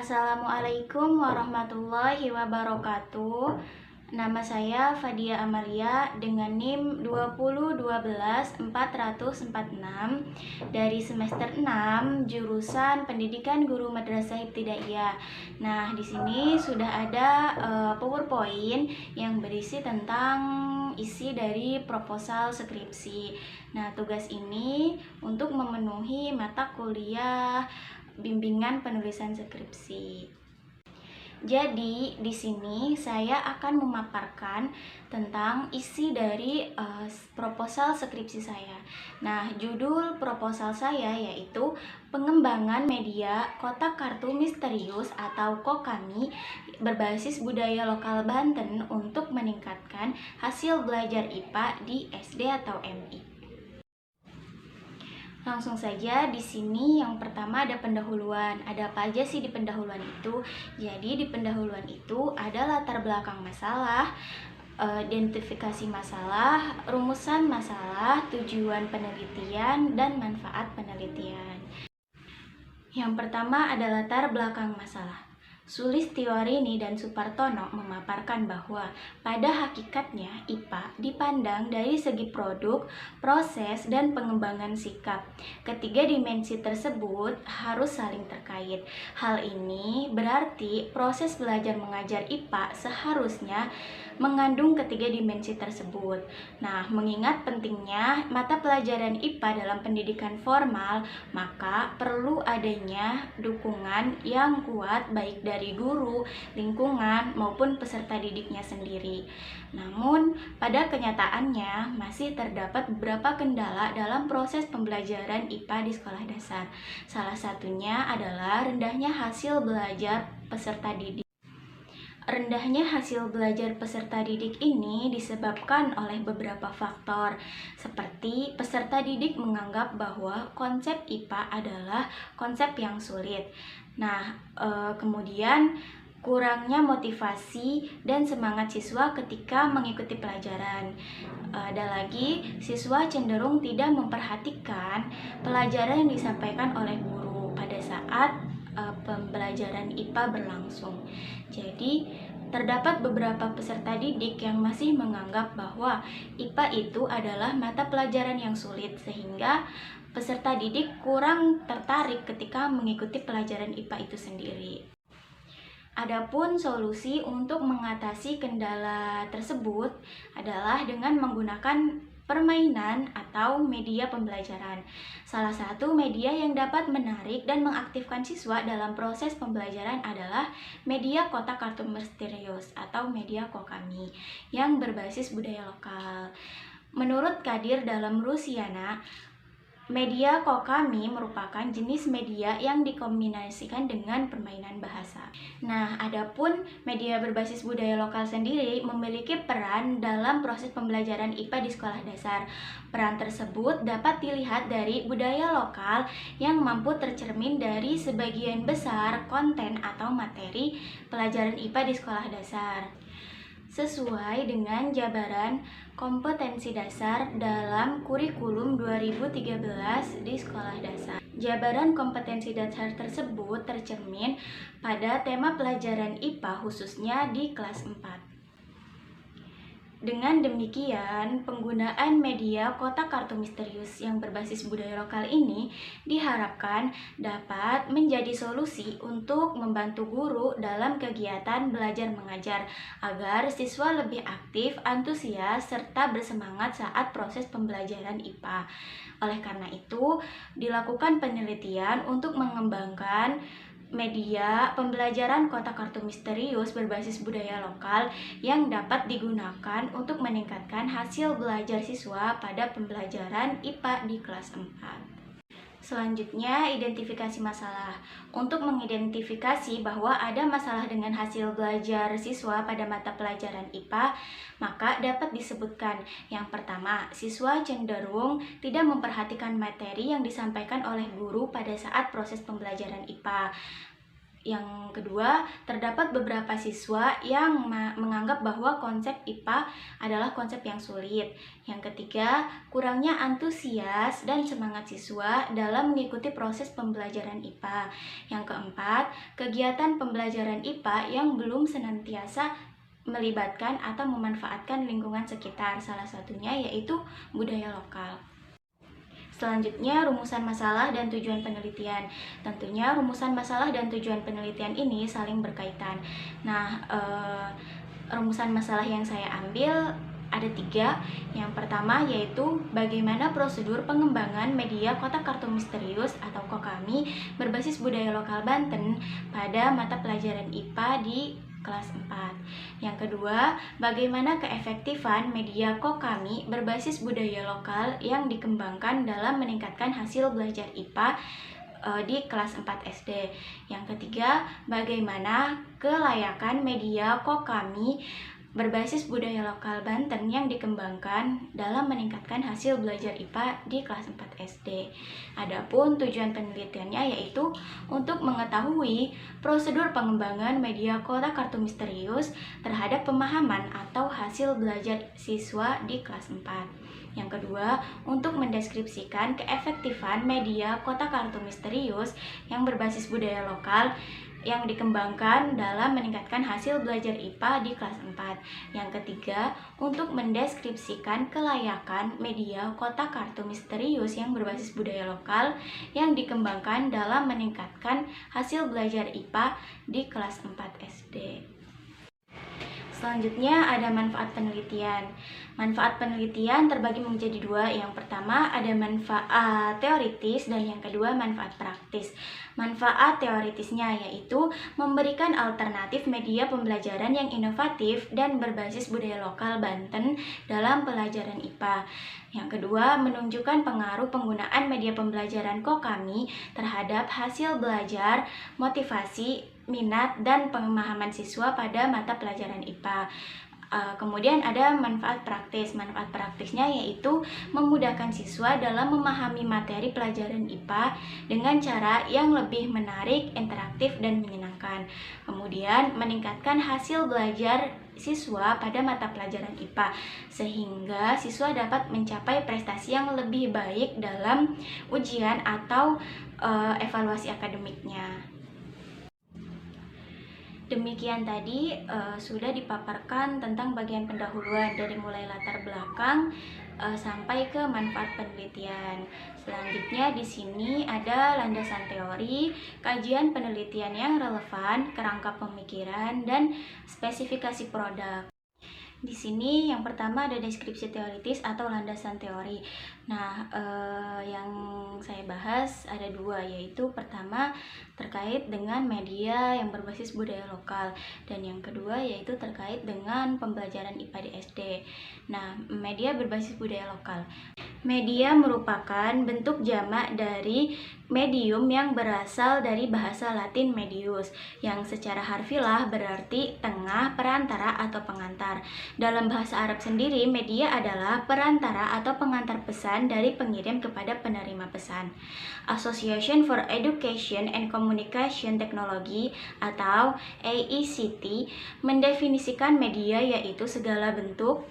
Assalamualaikum warahmatullahi wabarakatuh. Nama saya Fadia Amalia dengan NIM 2012446 dari semester 6 jurusan Pendidikan Guru Madrasah Ibtidaiyah. Nah, di sini sudah ada PowerPoint yang berisi tentang isi dari proposal skripsi. Nah, tugas ini untuk memenuhi mata kuliah bimbingan penulisan skripsi. Jadi, di sini saya akan memaparkan tentang isi dari proposal skripsi saya. Nah, judul proposal saya yaitu Pengembangan Media Kotak Kartu Misterius atau KOKAMI berbasis budaya lokal Banten untuk meningkatkan hasil belajar IPA di SD atau MI. Langsung saja, di sini yang pertama ada pendahuluan. Ada apa aja sih di pendahuluan itu? Jadi di pendahuluan itu ada latar belakang masalah, identifikasi masalah, rumusan masalah, tujuan penelitian, dan manfaat penelitian. Yang pertama ada latar belakang masalah. Sulistiorini dan Supartono memaparkan bahwa pada hakikatnya IPA dipandang dari segi produk, proses, dan pengembangan sikap. Ketiga dimensi tersebut harus saling terkait. Hal ini berarti proses belajar mengajar IPA seharusnya mengandung ketiga dimensi tersebut. Nah, mengingat pentingnya mata pelajaran IPA dalam pendidikan formal, maka perlu adanya dukungan yang kuat baik dari guru, lingkungan, maupun peserta didiknya sendiri. Namun, pada kenyataannya masih terdapat beberapa kendala dalam proses pembelajaran IPA di sekolah dasar. Salah satunya adalah rendahnya hasil belajar peserta didik. Rendahnya hasil belajar peserta didik ini disebabkan oleh beberapa faktor, seperti peserta didik menganggap bahwa konsep IPA adalah konsep yang sulit. Nah, kemudian kurangnya motivasi dan semangat siswa ketika mengikuti pelajaran. Ada lagi, siswa cenderung tidak memperhatikan pelajaran yang disampaikan oleh guru pada saat pembelajaran IPA berlangsung. Jadi, terdapat beberapa peserta didik yang masih menganggap bahwa IPA itu adalah mata pelajaran yang sulit, sehingga peserta didik kurang tertarik ketika mengikuti pelajaran IPA itu sendiri. Adapun solusi untuk mengatasi kendala tersebut adalah dengan menggunakan permainan atau media pembelajaran. Salah satu media yang dapat menarik dan mengaktifkan siswa dalam proses pembelajaran adalah media kotak kartu misterius atau media KOKAMI yang berbasis budaya lokal. Menurut Kadir dalam Rusiana, media KOKAMI merupakan jenis media yang dikombinasikan dengan permainan bahasa. Nah, adapun media berbasis budaya lokal sendiri memiliki peran dalam proses pembelajaran IPA di sekolah dasar. Peran tersebut dapat dilihat dari budaya lokal yang mampu tercermin dari sebagian besar konten atau materi pelajaran IPA di sekolah dasar, sesuai dengan jabaran kompetensi dasar dalam kurikulum 2013 di sekolah dasar. Jabaran kompetensi dasar tersebut tercermin pada tema pelajaran IPA khususnya di kelas 4. Dengan demikian, penggunaan media kotak kartu misterius yang berbasis budaya lokal ini diharapkan dapat menjadi solusi untuk membantu guru dalam kegiatan belajar mengajar agar siswa lebih aktif, antusias, serta bersemangat saat proses pembelajaran IPA. Oleh karena itu, dilakukan penelitian untuk mengembangkan media pembelajaran kotak kartu misterius berbasis budaya lokal yang dapat digunakan untuk meningkatkan hasil belajar siswa pada pembelajaran IPA di kelas 4. Selanjutnya, identifikasi masalah. Untuk mengidentifikasi bahwa ada masalah dengan hasil belajar siswa pada mata pelajaran IPA, maka dapat disebutkan. Yang pertama, siswa cenderung tidak memperhatikan materi yang disampaikan oleh guru pada saat proses pembelajaran IPA. Yang kedua, terdapat beberapa siswa yang menganggap bahwa konsep IPA adalah konsep yang sulit. Yang ketiga, kurangnya antusias dan semangat siswa dalam mengikuti proses pembelajaran IPA. Yang keempat, kegiatan pembelajaran IPA yang belum senantiasa melibatkan atau memanfaatkan lingkungan sekitar, salah satunya yaitu budaya lokal. Selanjutnya, rumusan masalah dan tujuan penelitian. Tentunya rumusan masalah dan tujuan penelitian ini saling berkaitan. Nah, rumusan masalah yang saya ambil ada 3. Yang pertama yaitu bagaimana prosedur pengembangan media kotak kartu misterius atau Kokami berbasis budaya lokal Banten pada mata pelajaran IPA di kelas 4. Yang kedua, bagaimana keefektifan media Kokami berbasis budaya lokal yang dikembangkan dalam meningkatkan hasil belajar IPA di kelas 4 SD. Yang ketiga, bagaimana kelayakan media Kokami berbasis budaya lokal Banten yang dikembangkan dalam meningkatkan hasil belajar IPA di kelas 4 SD. Adapun tujuan penelitiannya yaitu untuk mengetahui prosedur pengembangan media kotak kartu misterius terhadap pemahaman atau hasil belajar siswa di kelas 4. Yang kedua, untuk mendeskripsikan keefektifan media kotak kartu misterius yang berbasis budaya lokal yang dikembangkan dalam meningkatkan hasil belajar IPA di kelas 4. Yang ketiga, untuk mendeskripsikan kelayakan media kotak kartu misterius yang berbasis budaya lokal yang dikembangkan dalam meningkatkan hasil belajar IPA di kelas 4 SD. Selanjutnya ada manfaat penelitian. Manfaat penelitian terbagi menjadi 2. Yang pertama ada manfaat teoritis dan yang kedua manfaat praktis. Manfaat teoritisnya yaitu memberikan alternatif media pembelajaran yang inovatif dan berbasis budaya lokal Banten dalam pelajaran IPA. Yang kedua, menunjukkan pengaruh penggunaan media pembelajaran Kokami terhadap hasil belajar, motivasi, minat, dan pemahaman siswa pada mata pelajaran IPA. Kemudian ada manfaat praktis. Manfaat praktisnya yaitu memudahkan siswa dalam memahami materi pelajaran IPA dengan cara yang lebih menarik, interaktif, dan menyenangkan. Kemudian meningkatkan hasil belajar siswa pada mata pelajaran IPA sehingga siswa dapat mencapai prestasi yang lebih baik dalam ujian atau evaluasi akademiknya. Demikian tadi sudah dipaparkan tentang bagian pendahuluan dari mulai latar belakang sampai ke manfaat penelitian. Selanjutnya di sini ada landasan teori, kajian penelitian yang relevan, kerangka pemikiran, dan spesifikasi produk. Di sini yang pertama ada deskripsi teoritis atau landasan teori. Nah, yang saya bahas ada 2, yaitu pertama terkait dengan media yang berbasis budaya lokal dan yang kedua yaitu terkait dengan pembelajaran IPA di SD. Nah, media berbasis budaya lokal. Media merupakan bentuk jamak dari medium yang berasal dari bahasa Latin medius, yang secara harfiah berarti tengah, perantara, atau pengantar. Dalam bahasa Arab sendiri, media adalah perantara atau pengantar pesan dari pengirim kepada penerima pesan. Association for Education and Communication Technology atau AECT mendefinisikan media yaitu segala bentuk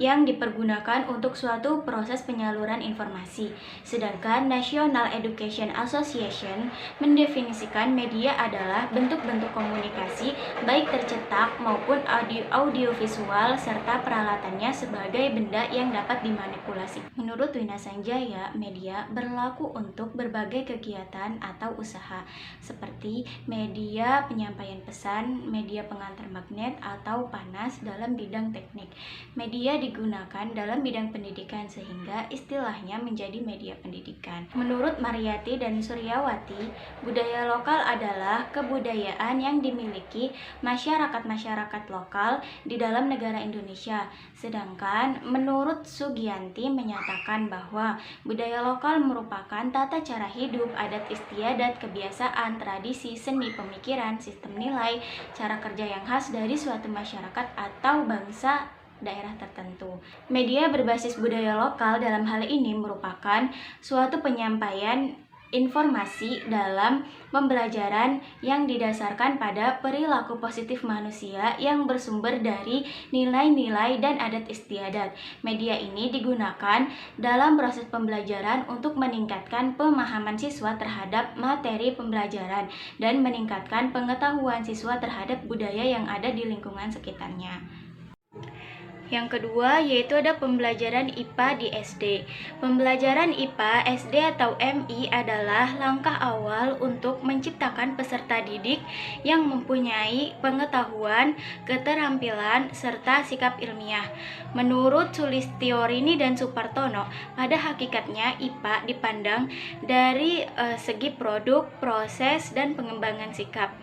yang dipergunakan untuk suatu proses penyaluran informasi. Sedangkan National Education Association mendefinisikan media adalah bentuk-bentuk komunikasi baik tercetak maupun audiovisual serta peralatannya sebagai benda yang dapat dimanipulasi. Menurut Wina Sanjaya, media berlaku untuk berbagai kegiatan atau usaha seperti media penyampaian pesan, media pengantar magnet atau panas dalam bidang teknik. Media digunakan dalam bidang pendidikan sehingga istilahnya menjadi media pendidikan. Menurut Mariyati dan Suryawati, budaya lokal adalah kebudayaan yang dimiliki masyarakat-masyarakat lokal di dalam negara Indonesia. Sedangkan menurut Sugianti menyatakan bahwa budaya lokal merupakan tata cara hidup, adat istiadat, kebiasaan, tradisi, seni, pemikiran, sistem nilai, cara kerja yang khas dari suatu masyarakat atau bangsa daerah tertentu. Media berbasis budaya lokal dalam hal ini merupakan suatu penyampaian informasi dalam pembelajaran yang didasarkan pada perilaku positif manusia yang bersumber dari nilai-nilai dan adat istiadat. Media ini digunakan dalam proses pembelajaran untuk meningkatkan pemahaman siswa terhadap materi pembelajaran dan meningkatkan pengetahuan siswa terhadap budaya yang ada di lingkungan sekitarnya. Yang kedua yaitu ada pembelajaran IPA di SD. Pembelajaran IPA SD atau MI adalah langkah awal untuk menciptakan peserta didik yang mempunyai pengetahuan, keterampilan, serta sikap ilmiah. Menurut Sulistiorini dan Supartono, pada hakikatnya IPA dipandang dari segi produk, proses, dan pengembangan sikap.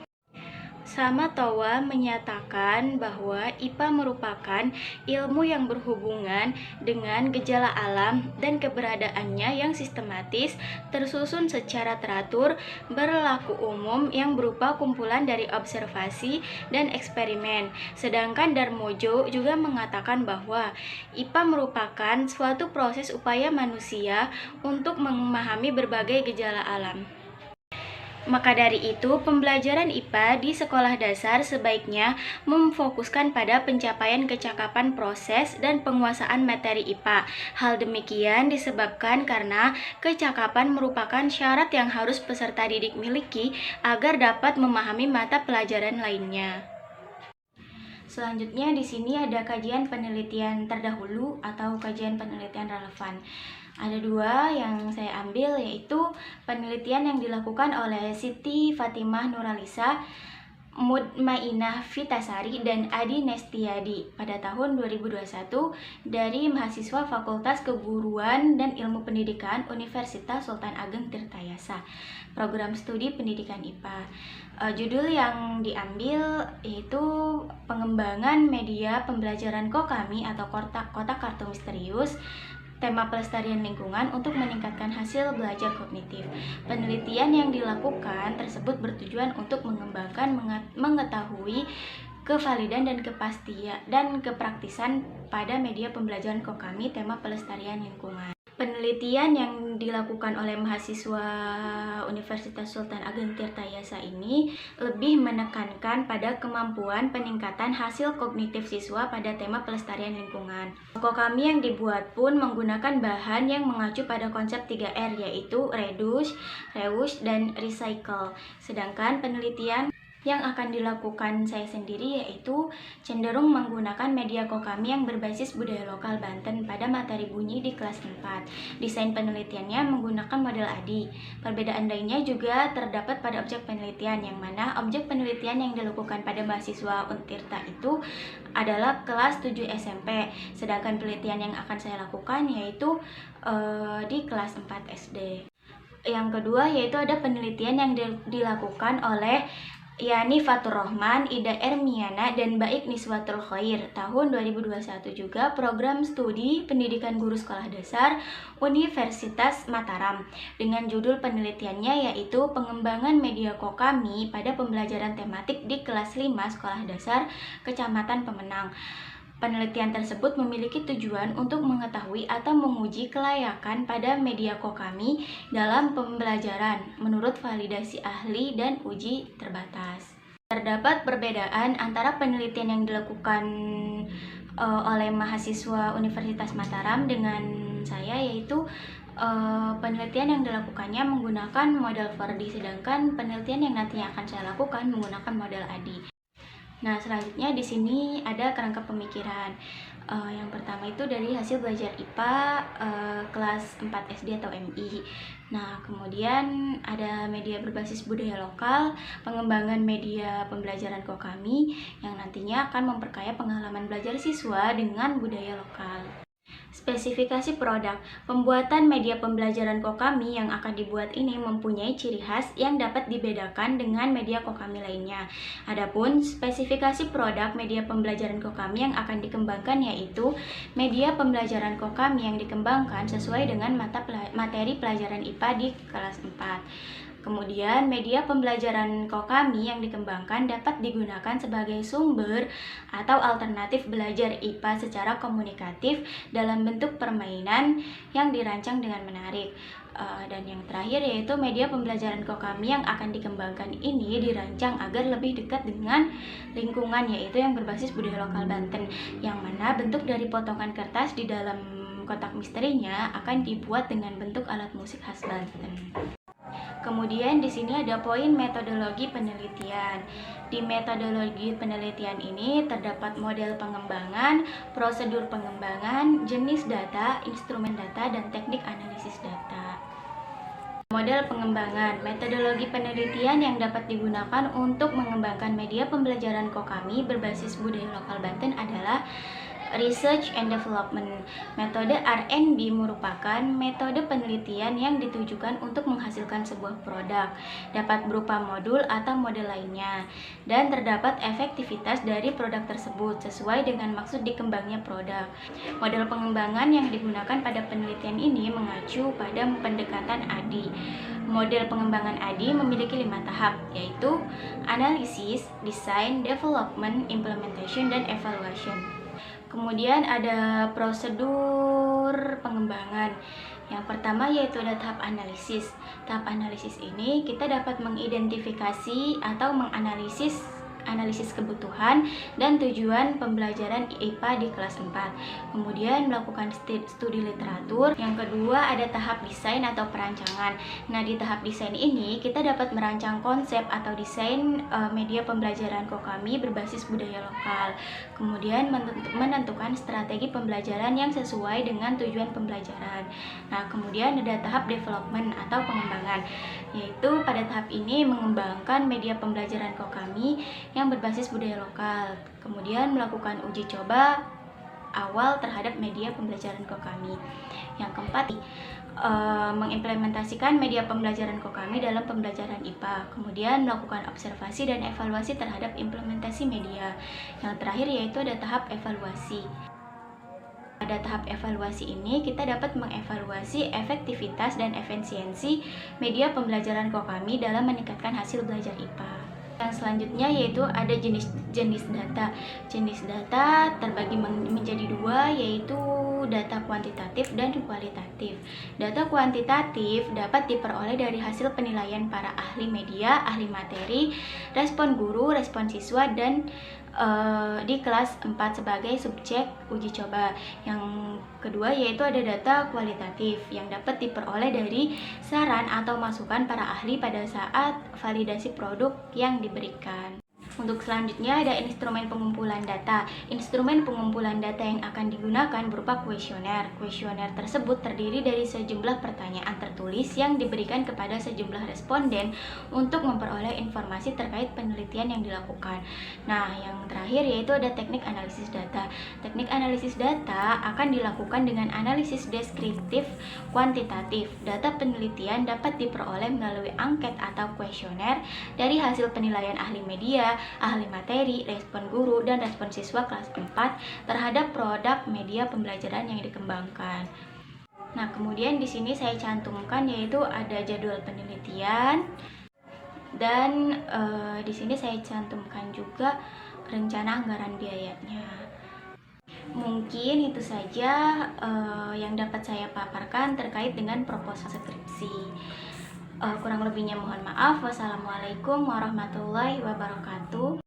Samatowa menyatakan bahwa IPA merupakan ilmu yang berhubungan dengan gejala alam dan keberadaannya yang sistematis, tersusun secara teratur, berlaku umum yang berupa kumpulan dari observasi dan eksperimen. Sedangkan Darmojo juga mengatakan bahwa IPA merupakan suatu proses upaya manusia untuk memahami berbagai gejala alam. Maka dari itu, pembelajaran IPA di sekolah dasar sebaiknya memfokuskan pada pencapaian kecakapan proses dan penguasaan materi IPA. Hal demikian disebabkan karena kecakapan merupakan syarat yang harus peserta didik miliki agar dapat memahami mata pelajaran lainnya. Selanjutnya di sini ada kajian penelitian terdahulu atau kajian penelitian relevan. Ada dua yang saya ambil, yaitu penelitian yang dilakukan oleh Siti Fatimah Nuralisa, Mutmainah Vitasari, dan Adi Nestiadi pada tahun 2021 dari mahasiswa Fakultas Keguruan dan Ilmu Pendidikan Universitas Sultan Ageng Tirtayasa, program studi pendidikan IPA. Judul yang diambil yaitu pengembangan media pembelajaran Kokami atau kotak kartu misterius, tema pelestarian lingkungan untuk meningkatkan hasil belajar kognitif. Penelitian yang dilakukan tersebut bertujuan untuk mengembangkan mengetahui kevalidan dan kepastian dan kepraktisan pada media pembelajaran Kokami tema pelestarian lingkungan. Penelitian yang dilakukan oleh mahasiswa Universitas Sultan Ageng Tirtayasa ini lebih menekankan pada kemampuan peningkatan hasil kognitif siswa pada tema pelestarian lingkungan. Kokami yang dibuat pun menggunakan bahan yang mengacu pada konsep 3R, yaitu reduce, reuse, dan recycle. Sedangkan penelitian yang akan dilakukan saya sendiri yaitu cenderung menggunakan media Kokami yang berbasis budaya lokal Banten pada materi bunyi di kelas 4. Desain penelitiannya menggunakan model ADI. Perbedaan lainnya juga terdapat pada objek penelitian, yang mana objek penelitian yang dilakukan pada mahasiswa Untirta itu adalah kelas 7 SMP, sedangkan penelitian yang akan saya lakukan yaitu di kelas 4 SD. Yang kedua yaitu ada penelitian yang dilakukan oleh Yani Fatur Rahman, Ida Ermiana, dan Baik Niswatul Khair tahun 2021 juga, program studi pendidikan guru sekolah dasar Universitas Mataram, dengan judul penelitiannya yaitu pengembangan media Kokami pada pembelajaran tematik di kelas 5 sekolah dasar Kecamatan Pemenang. Penelitian tersebut memiliki tujuan untuk mengetahui atau menguji kelayakan pada media Kokami dalam pembelajaran menurut validasi ahli dan uji terbatas. Terdapat perbedaan antara penelitian yang dilakukan oleh mahasiswa Universitas Mataram dengan saya, yaitu penelitian yang dilakukannya menggunakan model 4D, sedangkan penelitian yang nantinya akan saya lakukan menggunakan model ADI. Nah, selanjutnya di sini ada kerangka pemikiran. Yang pertama itu dari hasil belajar IPA kelas 4 SD atau MI. Nah, kemudian ada media berbasis budaya lokal, pengembangan media pembelajaran Kokami yang nantinya akan memperkaya pengalaman belajar siswa dengan budaya lokal. Spesifikasi produk. Pembuatan media pembelajaran Kokami yang akan dibuat ini mempunyai ciri khas yang dapat dibedakan dengan media Kokami lainnya. Adapun spesifikasi produk media pembelajaran Kokami yang akan dikembangkan yaitu media pembelajaran Kokami yang dikembangkan sesuai dengan materi pelajaran IPA di kelas 4. Kemudian, media pembelajaran Kokami yang dikembangkan dapat digunakan sebagai sumber atau alternatif belajar IPA secara komunikatif dalam bentuk permainan yang dirancang dengan menarik. Dan yang terakhir yaitu media pembelajaran Kokami yang akan dikembangkan ini dirancang agar lebih dekat dengan lingkungan, yaitu yang berbasis budaya lokal Banten, yang mana bentuk dari potongan kertas di dalam kotak misterinya akan dibuat dengan bentuk alat musik khas Banten. Kemudian di sini ada poin metodologi penelitian. Di metodologi penelitian ini terdapat model pengembangan, prosedur pengembangan, jenis data, instrumen data, dan teknik analisis data. Model pengembangan, metodologi penelitian yang dapat digunakan untuk mengembangkan media pembelajaran Kokami berbasis budaya lokal Banten adalah Research and Development. Metode R&D merupakan metode penelitian yang ditujukan untuk menghasilkan sebuah produk, dapat berupa modul atau model lainnya, dan terdapat efektivitas dari produk tersebut sesuai dengan maksud dikembangnya produk. Model pengembangan yang digunakan pada penelitian ini mengacu pada pendekatan ADI. Model pengembangan ADI memiliki 5 tahap, yaitu analisis, design, development, implementation, dan evaluation. Kemudian ada prosedur pengembangan. Yang pertama yaitu ada tahap analisis. Tahap analisis ini kita dapat mengidentifikasi atau menganalisis kebutuhan dan tujuan pembelajaran IPA di kelas 4. Kemudian melakukan studi literatur. Yang kedua ada tahap desain atau perancangan. Nah, di tahap desain ini kita dapat merancang konsep atau desain media pembelajaran Kokami berbasis budaya lokal. Kemudian menentukan strategi pembelajaran yang sesuai dengan tujuan pembelajaran. Nah, kemudian ada tahap development atau pengembangan, yaitu pada tahap ini mengembangkan media pembelajaran Kokami yang berbasis budaya lokal, kemudian melakukan uji coba awal terhadap media pembelajaran Kokami. Yang keempat, mengimplementasikan media pembelajaran Kokami dalam pembelajaran IPA, kemudian melakukan observasi dan evaluasi terhadap implementasi media. Yang terakhir yaitu ada tahap evaluasi. Pada tahap evaluasi ini, kita dapat mengevaluasi efektivitas dan efisiensi media pembelajaran Kokami dalam meningkatkan hasil belajar IPA. Yang selanjutnya yaitu ada jenis data. Jenis data terbagi menjadi dua, yaitu data kuantitatif dan kualitatif. Data kuantitatif dapat diperoleh dari hasil penilaian para ahli media, ahli materi, respon guru, respon siswa, dan di kelas 4 sebagai subjek uji coba. Yang kedua yaitu ada data kualitatif yang dapat diperoleh dari saran atau masukan para ahli pada saat validasi produk yang diberikan. Untuk selanjutnya ada instrumen pengumpulan data. Instrumen pengumpulan data yang akan digunakan berupa kuesioner. Kuesioner tersebut terdiri dari sejumlah pertanyaan tertulis yang diberikan kepada sejumlah responden untuk memperoleh informasi terkait penelitian yang dilakukan. Nah, yang terakhir yaitu ada teknik analisis data. Teknik analisis data akan dilakukan dengan analisis deskriptif kuantitatif. Data penelitian dapat diperoleh melalui angket atau kuesioner dari hasil penilaian ahli media, ahli materi, respon guru, dan respon siswa kelas 4 terhadap produk media pembelajaran yang dikembangkan. Nah, kemudian di sini saya cantumkan yaitu ada jadwal penelitian, dan di sini saya cantumkan juga rencana anggaran biayanya. Mungkin itu saja yang dapat saya paparkan terkait dengan proposal skripsi. Kurang lebihnya mohon maaf. Wassalamualaikum warahmatullahi wabarakatuh.